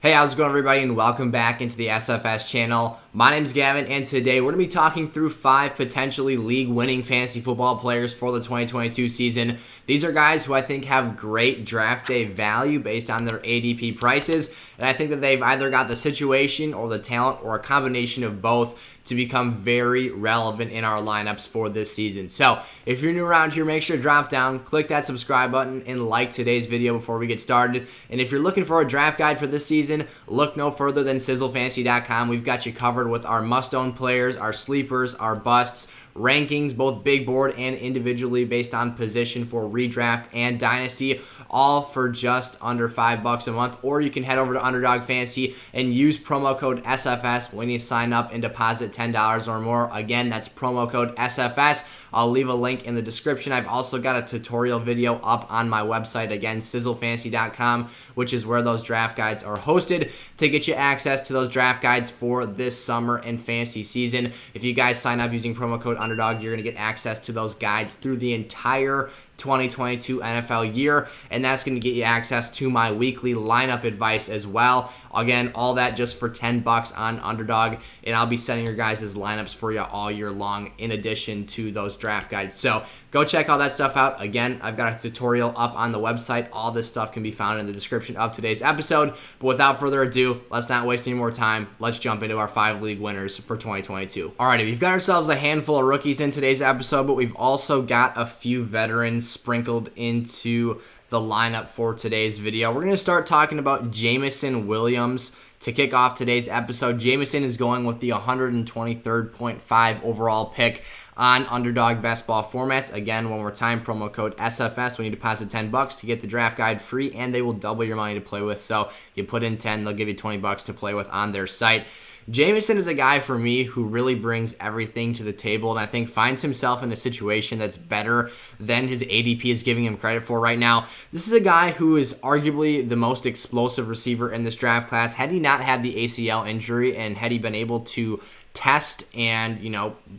Hey, how's it going, everybody, and welcome back into the SFS channel. My name's Gavin, and today we're going to be talking through 5 potentially league-winning fantasy football players for the 2022 season. These are guys who I think have great draft day value based on their ADP prices, and I think that they've either got the situation or the talent or a combination of both to become very relevant in our lineups for this season. So if you're new around here, make sure to drop down, click that subscribe button, and like today's video before we get started. And if you're looking for a draft guide for this season, look no further than sizzlefantasy.com. We've got you covered with our must-own players, our sleepers, our busts, rankings, both big board and individually based on position for redraft and dynasty, all for just under $5 a month. Or you can head over to Underdog Fantasy and use promo code SFS when you sign up and deposit $10 or more. Again, that's promo code SFS. I'll leave a link in the description. I've also got a tutorial video up on my website, again, sizzlefantasy.com, which is where those draft guides are hosted to get you access to those draft guides for this summer and fantasy season. If you guys sign up using promo code Underdog, you're going to get access to those guides through the entire 2022 NFL year, and that's going to get you access to my weekly lineup advice as well. Again, all that just for $10 on Underdog, and I'll be sending your guys' lineups for you all year long in addition to those draft guides. So go check all that stuff out. Again, I've got a tutorial up on the website. All this stuff can be found in the description of today's episode. But without further ado, let's not waste any more time. Let's jump into our 5 league winners for 2022. Alrighty, we've got ourselves a handful of rookies in today's episode, but we've also got a few veterans sprinkled into the lineup for today's video. We're going to start talking about Jameson Williams to kick off today's episode. Jameson is going with the 123.5 overall pick on Underdog Best Ball formats. Again, one more time, promo code SFS when you deposit $10 to get the draft guide free, and they will double your money to play with. So you put in 10, they'll give you $20 to play with on their site. Jameson is a guy for me who really brings everything to the table, and I think finds himself in a situation that's better than his ADP is giving him credit for right now. This is a guy who is arguably the most explosive receiver in this draft class. Had he not had the ACL injury and had he been able to test and,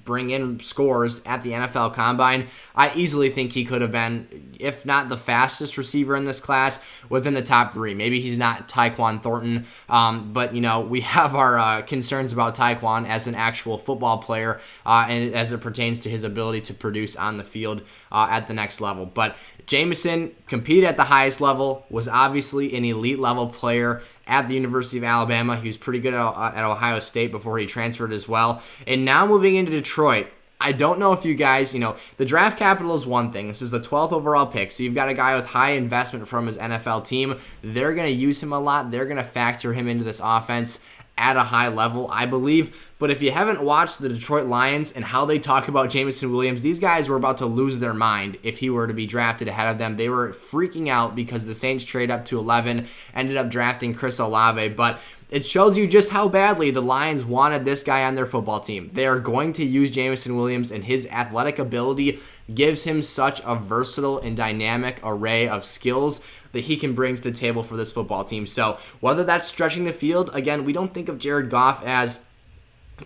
bring in scores at the NFL Combine, I easily think he could have been, if not the fastest receiver in this class, within the top 3. Maybe he's not Tyquan Thornton, but, we have our concerns about Tyquan as an actual football player and as it pertains to his ability to produce on the field at the next level. But Jameson competed at the highest level, was obviously an elite level player at the University of Alabama. He was pretty good at Ohio State before he transferred as well. And now moving into Detroit, I don't know if you guys, the draft capital is one thing. This is the 12th overall pick, so you've got a guy with high investment from his NFL team. They're going to use him a lot. They're going to factor him into this offense at a high level, I believe. But if you haven't watched the Detroit Lions and how they talk about Jameson Williams, these guys were about to lose their mind if he were to be drafted ahead of them. They were freaking out because the Saints trade up to 11, ended up drafting Chris Olave. But it shows you just how badly the Lions wanted this guy on their football team. They are going to use Jameson Williams, and his athletic ability gives him such a versatile and dynamic array of skills that he can bring to the table for this football team. So whether that's stretching the field, again, we don't think of Jared Goff as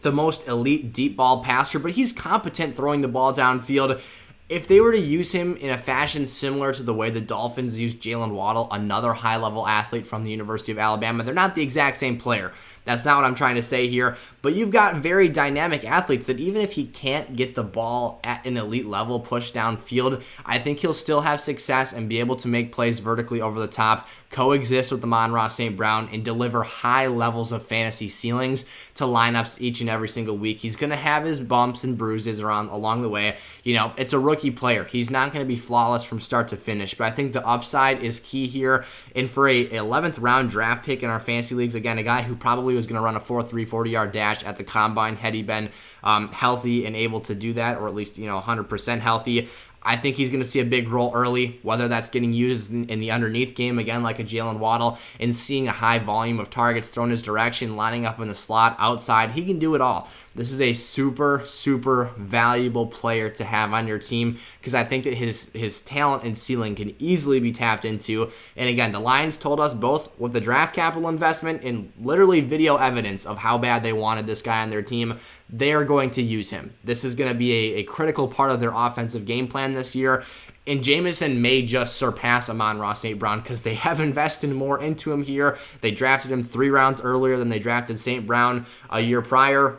the most elite deep ball passer, but he's competent throwing the ball downfield. If they were to use him in a fashion similar to the way the Dolphins used Jalen Waddle, another high-level athlete from the University of Alabama, they're not the exact same player. That's not what I'm trying to say here, but you've got very dynamic athletes that even if he can't get the ball at an elite level pushed downfield, I think he'll still have success and be able to make plays vertically over the top, coexist with Amon-Ra St. Brown, and deliver high levels of fantasy ceilings to lineups each and every single week. He's going to have his bumps and bruises along the way. It's a rookie player. He's not going to be flawless from start to finish, but I think the upside is key here. And for a 11th round draft pick in our fantasy leagues, again, a guy who probably was going to run a 4.3 40-yard dash at the Combine had he been healthy and able to do that, or at least 100% healthy. I think he's going to see a big role early, whether that's getting used in the underneath game, again, like a Jalen Waddle, and seeing a high volume of targets thrown his direction, lining up in the slot, outside. He can do it all. This is a super, super valuable player to have on your team because I think that his talent and ceiling can easily be tapped into. And again, the Lions told us both with the draft capital investment and literally video evidence of how bad they wanted this guy on their team, they are going to use him. This is going to be a critical part of their offensive game plan this year. And Jameson may just surpass Amon-Ra St. Brown because they have invested more into him here. They drafted him 3 rounds earlier than they drafted St. Brown a year prior.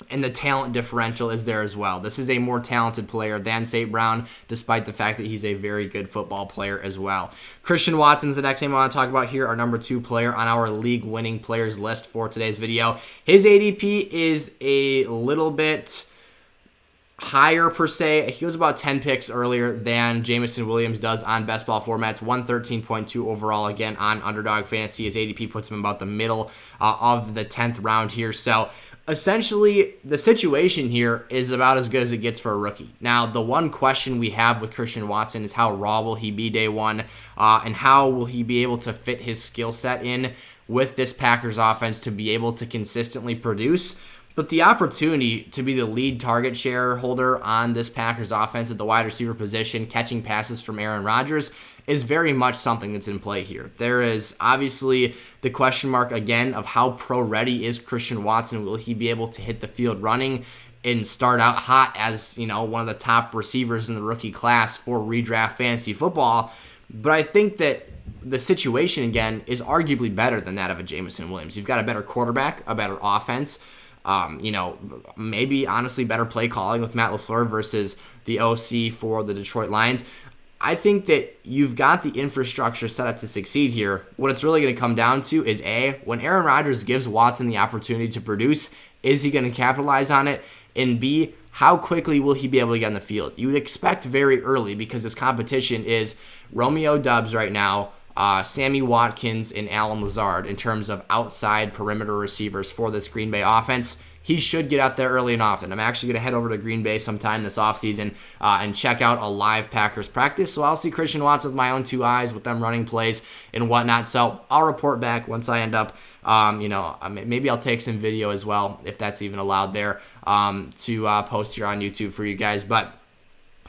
And the talent differential is there as well. This is a more talented player than St. Brown, despite the fact that he's a very good football player as well. Christian Watson's the next name I want to talk about here, our number 2 player on our league-winning players list for today's video. His ADP is a little bit higher per se. He was about 10 picks earlier than Jameson Williams does on best ball formats. 113.2 overall again on Underdog Fantasy. His ADP puts him about the middle of the 10th round here. So essentially, the situation here is about as good as it gets for a rookie. Now, the one question we have with Christian Watson is how raw will he be day one, and how will he be able to fit his skill set in with this Packers offense to be able to consistently produce. But the opportunity to be the lead target share holder on this Packers offense at the wide receiver position, catching passes from Aaron Rodgers, is very much something that's in play here. There is obviously the question mark again of how pro-ready is Christian Watson. Will he be able to hit the field running and start out hot as, one of the top receivers in the rookie class for redraft fantasy football? But I think that the situation, again, is arguably better than that of a Jameson Williams. You've got a better quarterback, a better offense, maybe honestly better play calling with Matt LaFleur versus the OC for the Detroit Lions. I think that you've got the infrastructure set up to succeed here. What it's really going to come down to is A, when Aaron Rodgers gives Watson the opportunity to produce, is he going to capitalize on it? And B, how quickly will he be able to get on the field? You would expect very early because this competition is Romeo Doubs right now, Sammy Watkins, and Alan Lazard in terms of outside perimeter receivers for this Green Bay offense. He should get out there early and often. I'm actually going to head over to Green Bay sometime this offseason and check out a live Packers practice. So I'll see Christian Watson with my own 2 eyes with them running plays and whatnot. So I'll report back once I end up, maybe I'll take some video as well, if that's even allowed there, to post here on YouTube for you guys. But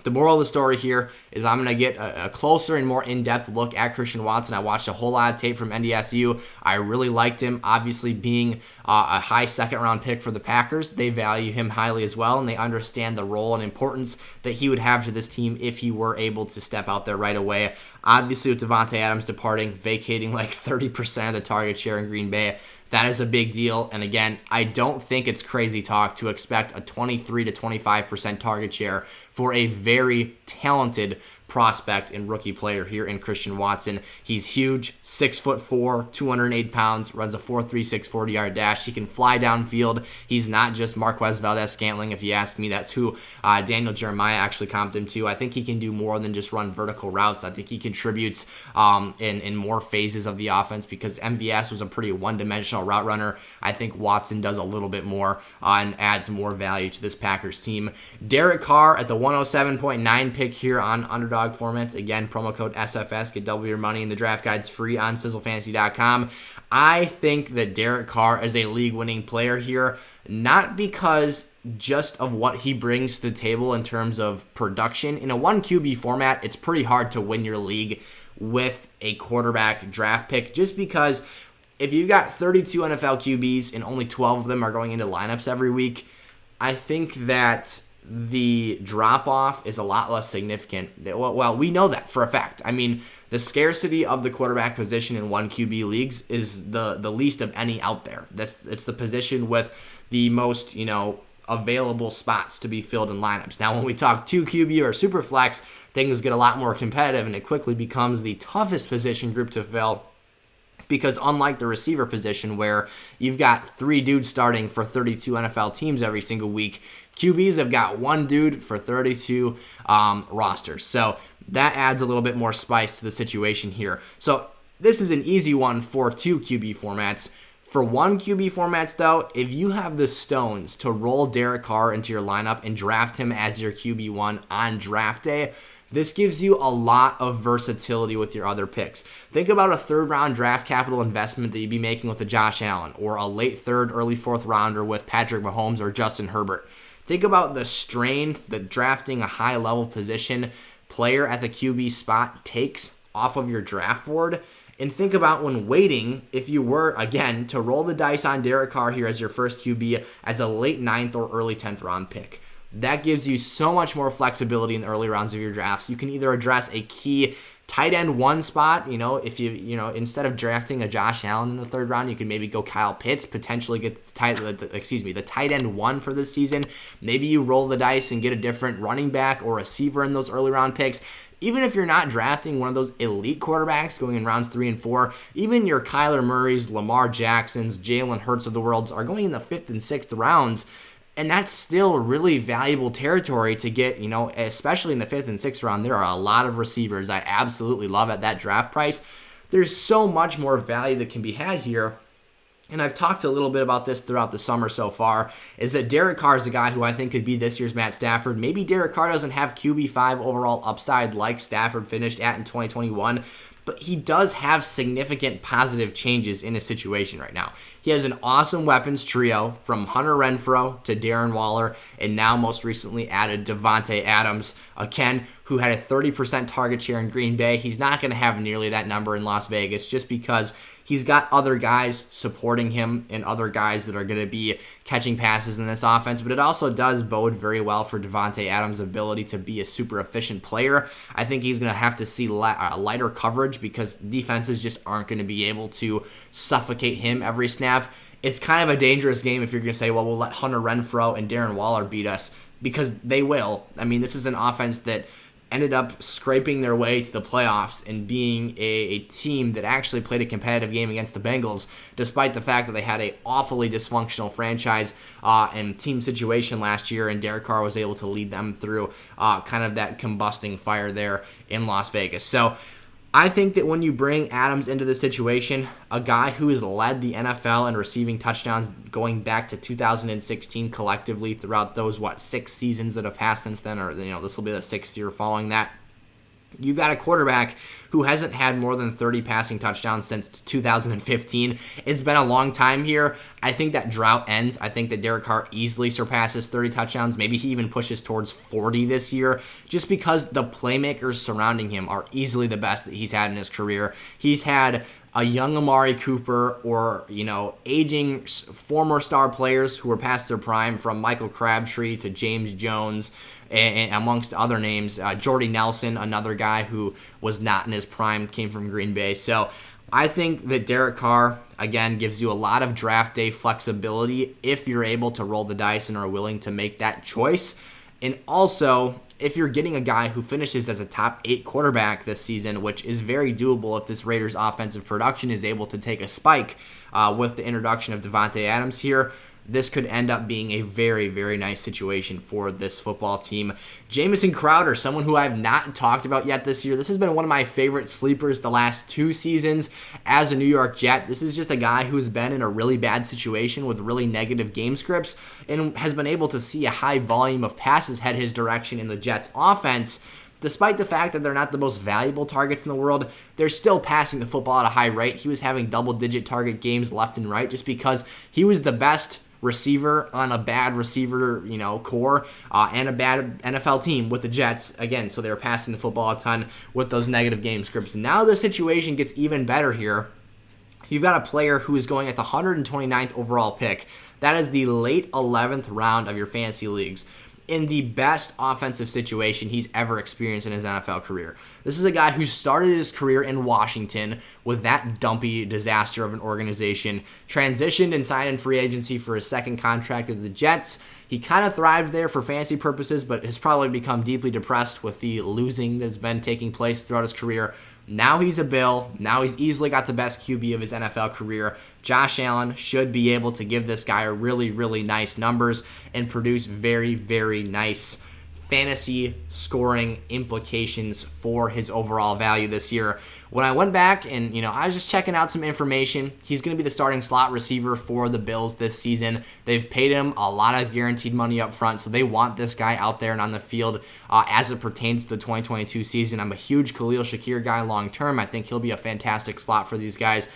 the moral of the story here is I'm going to get a closer and more in-depth look at Christian Watson. I watched a whole lot of tape from NDSU. I really liked him, obviously being a high second-round pick for the Packers. They value him highly as well, and they understand the role and importance that he would have to this team if he were able to step out there right away. Obviously, with Devontae Adams departing, vacating like 30% of the target share in Green Bay, that is a big deal. And again, I don't think it's crazy talk to expect a 23 to 25% target share for a very talented prospect and rookie player here in Christian Watson. He's huge, 6'4", 208 pounds, runs a 4.36 40-yard dash. He can fly downfield. He's not just Marquez Valdez-Scantling, if you ask me. That's who Daniel Jeremiah actually comped him to. I think he can do more than just run vertical routes. I think he contributes in more phases of the offense because MVS was a pretty one-dimensional route runner. I think Watson does a little bit more and adds more value to this Packers team. Derek Carr at the 107.9 pick here on Underdog formats. Again, promo code SFS. Get double your money, and the draft guide's free on sizzlefantasy.com. I think that Derek Carr is a league-winning player here, not because just of what he brings to the table in terms of production. In a 1 QB format, it's pretty hard to win your league with a quarterback draft pick, just because if you've got 32 NFL QBs and only 12 of them are going into lineups every week, I think that the drop-off is a lot less significant. Well, we know that for a fact. I mean, the scarcity of the quarterback position in 1 QB leagues is the least of any out there. It's the position with the most, available spots to be filled in lineups. Now, when we talk 2 QB or super flex, things get a lot more competitive, and it quickly becomes the toughest position group to fill. Because unlike the receiver position where you've got 3 dudes starting for 32 NFL teams every single week, QBs have got 1 dude for 32 rosters. So that adds a little bit more spice to the situation here. So this is an easy one for 2 QB formats. For 1 QB formats, though, if you have the stones to roll Derek Carr into your lineup and draft him as your QB1 on draft day, this gives you a lot of versatility with your other picks. Think about a 3rd-round draft capital investment that you'd be making with a Josh Allen, or a late 3rd, early 4th rounder with Patrick Mahomes or Justin Herbert. Think about the strain that drafting a high-level position player at the QB spot takes off of your draft board. And think about when waiting, if you were, again, to roll the dice on Derek Carr here as your first QB as a late 9th or early 10th round pick. that gives you so much more flexibility in the early rounds of your drafts. You can either address a key tight end 1 spot, if you instead of drafting a Josh Allen in the 3rd round, you can maybe go Kyle Pitts, potentially get the tight end 1 for this season. Maybe you roll the dice and get a different running back or receiver in those early round picks. Even if you're not drafting one of those elite quarterbacks going in rounds 3 and 4, even your Kyler Murrays, Lamar Jacksons, Jalen Hurts of the world are going in the 5th and 6th rounds. And that's still really valuable territory to get, especially in the 5th and 6th round. There are a lot of receivers I absolutely love at that draft price. There's so much more value that can be had here. And I've talked a little bit about this throughout the summer so far, is that Derek Carr is a guy who I think could be this year's Matt Stafford. Maybe Derek Carr doesn't have QB5 overall upside like Stafford finished at in 2021, but he does have significant positive changes in his situation right now. He has an awesome weapons trio from Hunter Renfrow to Darren Waller, and now most recently added Davante Adams, again, who had a 30% target share in Green Bay. He's not going to have nearly that number in Las Vegas just because he's got other guys supporting him and other guys that are going to be catching passes in this offense, but it also does bode very well for Davante Adams' ability to be a super efficient player. I think he's going to have to see lighter coverage because defenses just aren't going to be able to suffocate him every snap. It's kind of a dangerous game if you're going to say, well, we'll let Hunter Renfrow and Darren Waller beat us, because they will. I mean, this is an offense that ended up scraping their way to the playoffs and being a team that actually played a competitive game against the Bengals, despite the fact that they had an awfully dysfunctional franchise and team situation last year, and Derek Carr was able to lead them through kind of that combusting fire there in Las Vegas. So I think that when you bring Adams into the situation, a guy who has led the NFL in receiving touchdowns going back to 2016 collectively throughout those, 6 seasons that have passed since then, or, this will be the 6th year following that. You've got a quarterback who hasn't had more than 30 passing touchdowns since 2015. It's been a long time here. I think that drought ends. I think that Derek Carr easily surpasses 30 touchdowns. Maybe he even pushes towards 40 this year, just because the playmakers surrounding him are easily the best that he's had in his career. He's had a young Amari Cooper or, aging former star players who are past their prime, from Michael Crabtree to James Jones, and amongst other names. Jordy Nelson, another guy who was not in his prime, came from Green Bay. So I think that Derek Carr, again, gives you a lot of draft day flexibility if you're able to roll the dice and are willing to make that choice. And also, if you're getting a guy who finishes as a top 8 quarterback this season, which is very doable if this Raiders offensive production is able to take a spike with the introduction of Davante Adams here, this could end up being a very, very nice situation for this football team. Jamison Crowder, someone who I've not talked about yet this year. This has been one of my favorite sleepers the last 2 seasons as a New York Jet. This is just a guy who's been in a really bad situation with really negative game scripts and has been able to see a high volume of passes head his direction in the Jets offense. Despite the fact that they're not the most valuable targets in the world, they're still passing the football at a high rate. He was having double-digit target games left and right just because he was the best receiver on a bad receiver, core, and a bad NFL team with the Jets. Again, so they were passing the football a ton with those negative game scripts. Now the situation gets even better here. You've got a player who is going at the 129th overall pick. That is the late 11th round of your fantasy leagues, in the best offensive situation he's ever experienced in his NFL career. This is a guy who started his career in Washington with that dumpy disaster of an organization, transitioned and signed in free agency for his second contract with the Jets. He kind of thrived there for fantasy purposes, but has probably become deeply depressed with the losing that's been taking place throughout his career. Now he's a Bill. Now he's easily got the best QB of his NFL career. Josh Allen should be able to give this guy really, really nice numbers and produce very, very nice fantasy scoring implications for his overall value this year. When I went back and, I was just checking out some information, he's going to be the starting slot receiver for the Bills this season. They've paid him a lot of guaranteed money up front, so they want this guy out there and on the field as it pertains to the 2022 season. I'm a huge Khalil Shakir guy long term. I think he'll be a fantastic slot for these guys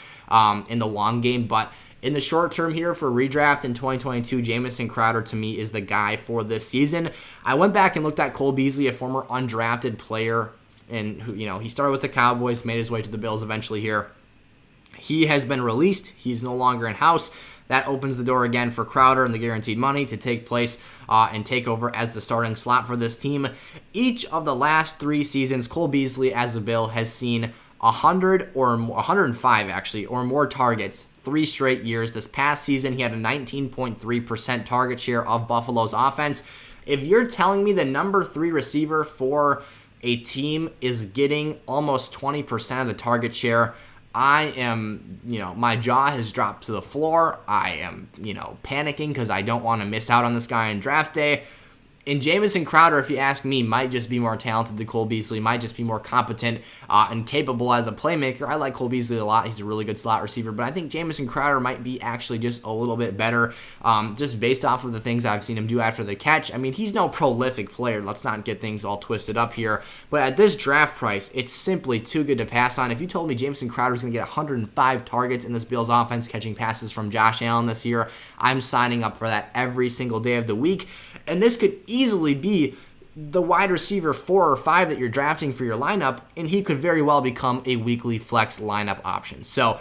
in the long game, but in the short term here for redraft in 2022, Jamison Crowder to me is the guy for this season. I went back and looked at Cole Beasley, a former undrafted player, and who, he started with the Cowboys, made his way to the Bills eventually here. He has been released. He's no longer in-house. that opens the door again for Crowder and the guaranteed money to take place and take over as the starting slot for this team. Each of the last 3 seasons, Cole Beasley as a Bill has seen 100 or more, 105 actually, or more targets 3 straight years. This past season, he had a 19.3% target share of Buffalo's offense. If you're telling me the number 3 receiver for a team is getting almost 20% of the target share, I am, my jaw has dropped to the floor. I am, panicking because I don't want to miss out on this guy on draft day. And Jamison Crowder, if you ask me, might just be more talented than Cole Beasley, might just be more competent and capable as a playmaker. I like Cole Beasley a lot. He's a really good slot receiver, but I think Jamison Crowder might be actually just a little bit better just based off of the things I've seen him do after the catch. I mean, he's no prolific player. Let's not get things all twisted up here. But at this draft price, it's simply too good to pass on. If you told me Jamison Crowder is going to get 105 targets in this Bills offense, catching passes from Josh Allen this year, I'm signing up for that every single day of the week. And this could easily be the wide receiver 4 or 5 that you're drafting for your lineup, and he could very well become a weekly flex lineup option. So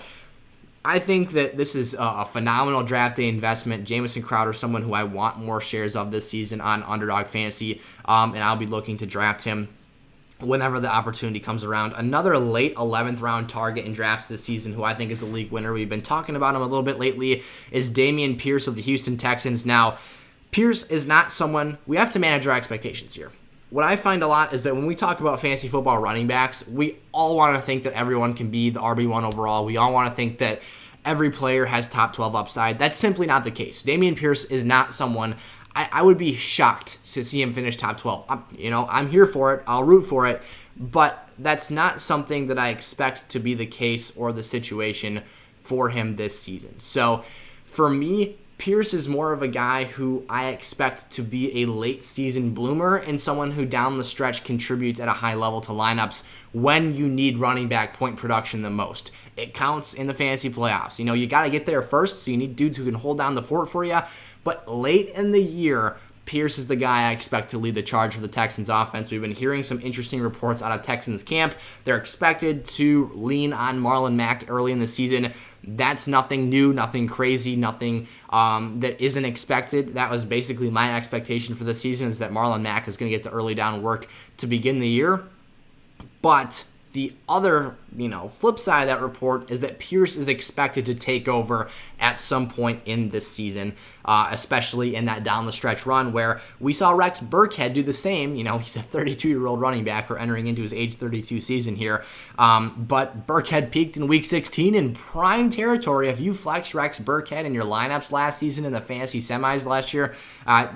I think that this is a phenomenal draft day investment. Jamison Crowder, someone who I want more shares of this season on Underdog Fantasy, and I'll be looking to draft him whenever the opportunity comes around. Another late 11th round target in drafts this season who I think is a league winner, we've been talking about him a little bit lately, is Dameon Pierce of the Houston Texans. Now, Pierce is not someone, we have to manage our expectations here. What I find a lot is that when we talk about fantasy football running backs, we all want to think that everyone can be the RB1 overall. We all want to think that every player has top 12 upside. That's simply not the case. Dameon Pierce is not someone, I would be shocked to see him finish top 12. I'm here for it. I'll root for it. But that's not something that I expect to be the case or the situation for him this season. So for me, Pierce is more of a guy who I expect to be a late season bloomer and someone who down the stretch contributes at a high level to lineups when you need running back point production the most. It counts in the fantasy playoffs. You got to get there first, so you need dudes who can hold down the fort for you. But late in the year, Pierce is the guy I expect to lead the charge for the Texans offense. We've been hearing some interesting reports out of Texans camp. They're expected to lean on Marlon Mack early in the season. That's nothing new, nothing crazy, nothing that isn't expected. That was basically my expectation for the season, is that Marlon Mack is going to get the early down work to begin the year. But the other, flip side of that report is that Pierce is expected to take over at some point in this season, especially in that down the stretch run where we saw Rex Burkhead do the same. He's a 32-year-old running back for entering into his age 32 season here. But Burkhead peaked in week 16 in prime territory. If you flexed Rex Burkhead in your lineups last season in the fantasy semis last year,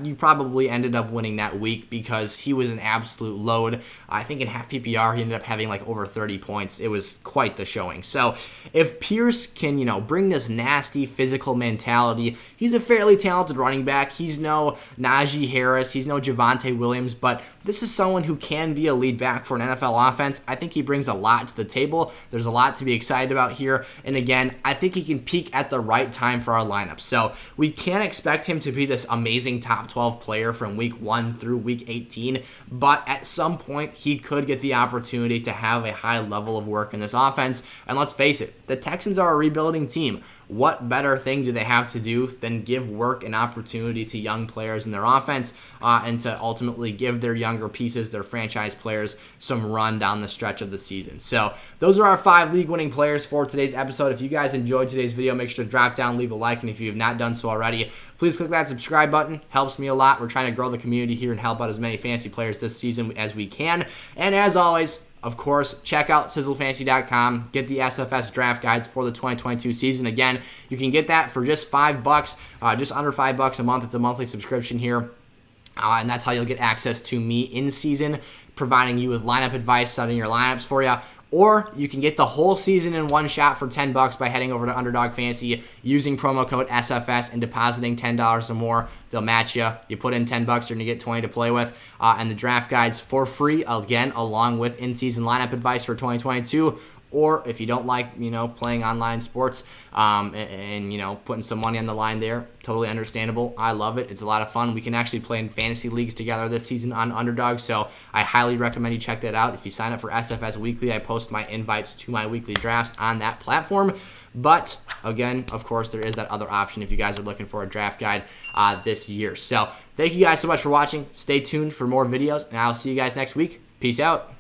you probably ended up winning that week because he was an absolute load. I think in half PPR, he ended up having like over 30 points. It was quite the showing. So if Pierce can, bring this nasty physical mentality, he's a fairly talented running back. He's no Najee Harris. He's no Javonte Williams, but this is someone who can be a lead back for an NFL offense. I think he brings a lot to the table. There's a lot to be excited about here. And again, I think he can peak at the right time for our lineup. So we can't expect him to be this amazing top 12 player from week 1 through week 18, but at some point he could get the opportunity to have a high level of work in this offense. And let's face it, the Texans are a rebuilding team. What better thing do they have to do than give work and opportunity to young players in their offense and to ultimately give their younger pieces, their franchise players, some run down the stretch of the season. So those are our 5 league-winning players for today's episode. If you guys enjoyed today's video, make sure to drop down, leave a like, and if you have not done so already, please click that subscribe button. Helps me a lot. We're trying to grow the community here and help out as many fantasy players this season as we can. And as always, of course, check out sizzlefantasy.com. Get the SFS draft guides for the 2022 season. Again, you can get that for just $5, just under $5 a month. It's a monthly subscription here. And that's how you'll get access to me in season, providing you with lineup advice, setting your lineups for you. Or you can get the whole season in one shot for $10 by heading over to Underdog Fantasy, using promo code SFS and depositing $10 or more. They'll match you. You put in $10, you're going to get 20 to play with. And the draft guides for free, again, along with in-season lineup advice for 2022, Or if you don't like, playing online sports and putting some money on the line there, totally understandable. I love it. It's a lot of fun. We can actually play in fantasy leagues together this season on Underdog, so I highly recommend you check that out. If you sign up for SFS Weekly, I post my invites to my weekly drafts on that platform. But again, of course, there is that other option if you guys are looking for a draft guide this year. So thank you guys so much for watching. Stay tuned for more videos, and I'll see you guys next week. Peace out.